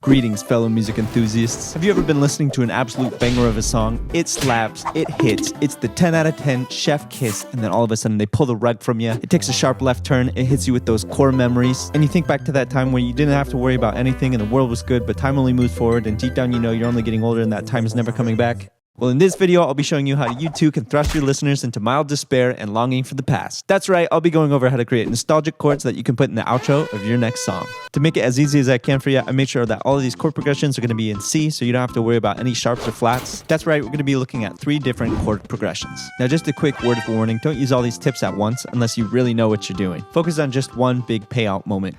Greetings, fellow music enthusiasts. Have you ever been listening to an absolute banger of a song? It slaps, it hits, it's the 10 out of 10 chef kiss, and then all of a sudden they pull the rug from you. It takes a sharp left turn, it hits you with those core memories, and you think back to that time when you didn't have to worry about anything and the world was good, but time only moves forward, and deep down you know you're only getting older and that time is never coming back. Well, in this video, I'll be showing you how you too can thrust your listeners into mild despair and longing for the past. That's right, I'll be going over how to create nostalgic chords that you can put in the outro of your next song. To make it as easy as I can for you, I made sure that all of these chord progressions are going to be in C, so you don't have to worry about any sharps or flats. That's right, we're going to be looking at 3 different chord progressions. Now, just a quick word of warning, don't use all these tips at once unless you really know what you're doing. Focus on just one big payout moment.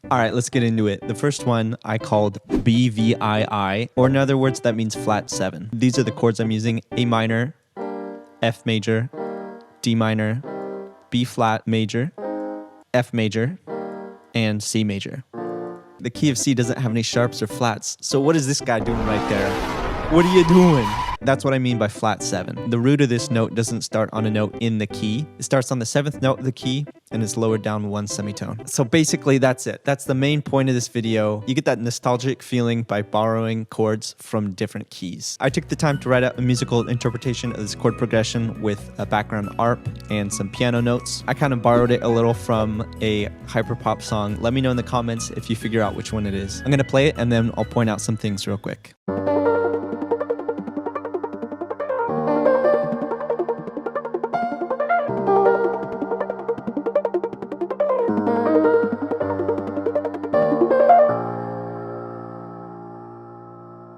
All right, let's get into it. The first one I called BVII, or in other words, that means flat 7. These are the chords I'm using: A minor, F major, D minor, B flat major, F major, and C major. The key of C doesn't have any sharps or flats, so what is this guy doing right there? What are you doing? That's what I mean by flat 7. The root of this note doesn't start on a note in the key. It starts on the 7th note of the key and is lowered down 1 semitone. So basically that's it. That's the main point of this video. You get that nostalgic feeling by borrowing chords from different keys. I took the time to write out a musical interpretation of this chord progression with a background ARP and some piano notes. I kind of borrowed it a little from a hyperpop song. Let me know in the comments if you figure out which one it is. I'm going to play it and then I'll point out some things real quick.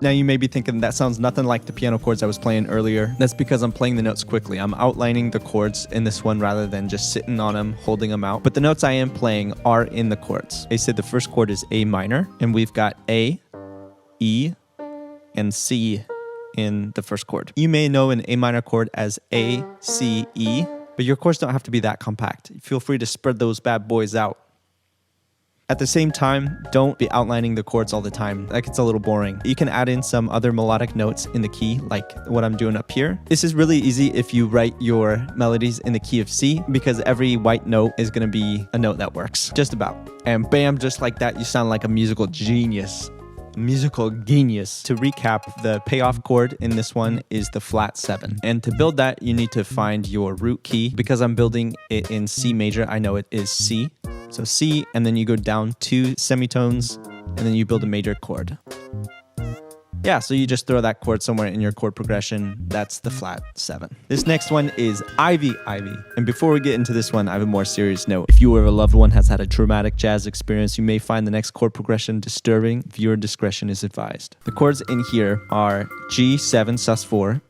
Now you may be thinking that sounds nothing like the piano chords I was playing earlier. That's because I'm playing the notes quickly. I'm outlining the chords in this one rather than just sitting on them, holding them out. But the notes I am playing are in the chords. I said the first chord is A minor, and we've got A, E, and C in the first chord. You may know an A minor chord as A, C, E, but your chords don't have to be that compact. Feel free to spread those bad boys out. At the same time, don't be outlining the chords all the time. That gets a little boring. You can add in some other melodic notes in the key, like what I'm doing up here. This is really easy if you write your melodies in the key of C, because every white note is going to be a note that works. Just about. And bam, just like that, you sound like a musical genius. Musical genius. To recap, the payoff chord in this one is the flat 7. And to build that, you need to find your root key. Because I'm building it in C major, I know it is C. So C, and then you go down 2 semitones, and then you build a major chord. Yeah, so you just throw that chord somewhere in your chord progression. That's the flat 7. This next one is Ivy. And before we get into this one, I have a more serious note. If you or a loved one has had a traumatic jazz experience, you may find the next chord progression disturbing. Viewer discretion is advised. The chords in here are G7 sus4,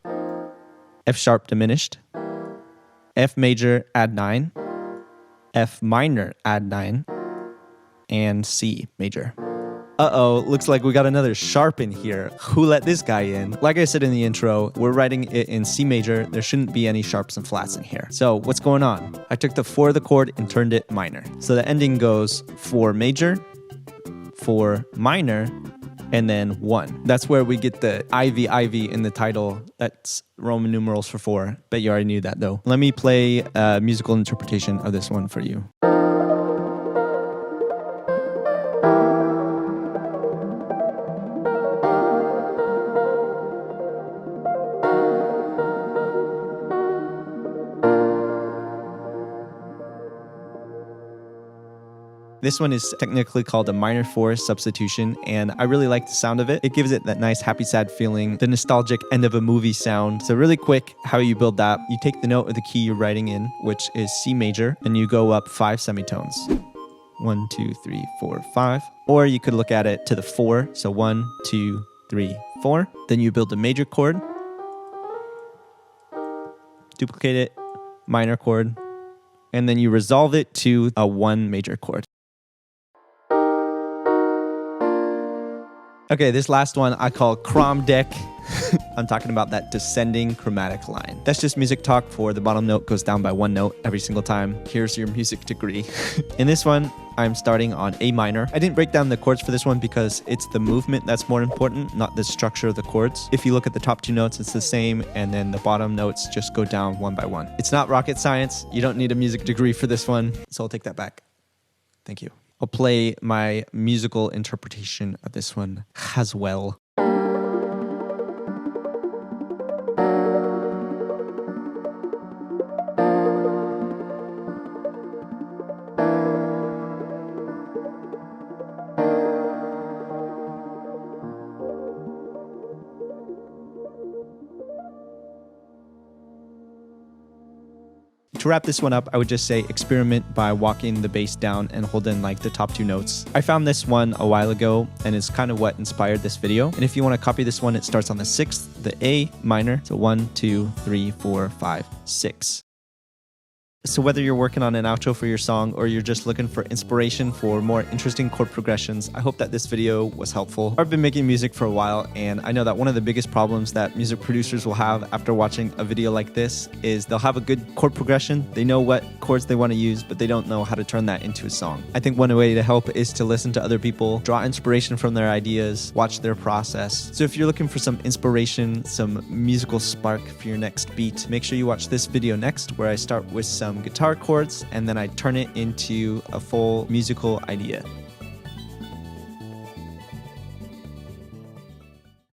F sharp diminished, F major add 9, F minor add 9, and C major. Uh-oh, looks like we got another sharp in here. Who let this guy in? Like I said in the intro, we're writing it in C major. There shouldn't be any sharps and flats in here. So what's going on? I took the 4 of the chord and turned it minor. So the ending goes 4 major, 4 minor, and then 1. That's where we get the Ivy in the title. That's Roman numerals for 4. Bet you already knew that though. Let me play a musical interpretation of this one for you. This one is technically called a minor 4 substitution, and I really like the sound of it. It gives it that nice happy sad feeling, the nostalgic end of a movie sound. So really quick, how you build that, you take the note of the key you're writing in, which is C major, and you go up 5 semitones. 1, 2, 3, 4, 5. Or you could look at it to the 4, so 1, 2, 3, 4. Then you build a major chord, duplicate it, minor chord, and then you resolve it to a 1 major chord. Okay, this last one I call Crom Deck. I'm talking about that descending chromatic line. That's just music talk for the bottom note goes down by 1 note every single time. Here's your music degree. In this one, I'm starting on A minor. I didn't break down the chords for this one because it's the movement that's more important, not the structure of the chords. If you look at the top 2 notes, it's the same, and then the bottom notes just go down 1 by 1. It's not rocket science. You don't need a music degree for this one, so I'll take that back. Thank you. I'll play my musical interpretation of this one as well. To wrap this one up, I would just say experiment by walking the bass down and holding like the top 2 notes. I found this one a while ago and it's kind of what inspired this video. And if you want to copy this one, it starts on the 6th, the A minor. So 1, 2, 3, 4, 5, 6. So whether you're working on an outro for your song or you're just looking for inspiration for more interesting chord progressions, I hope that this video was helpful. I've been making music for a while, and I know that one of the biggest problems that music producers will have after watching a video like this is they'll have a good chord progression. They know what chords they want to use, but they don't know how to turn that into a song. I think one way to help is to listen to other people, draw inspiration from their ideas, watch their process. So if you're looking for some inspiration, some musical spark for your next beat, make sure you watch this video next, where I start with some guitar chords and then I turn it into a full musical idea.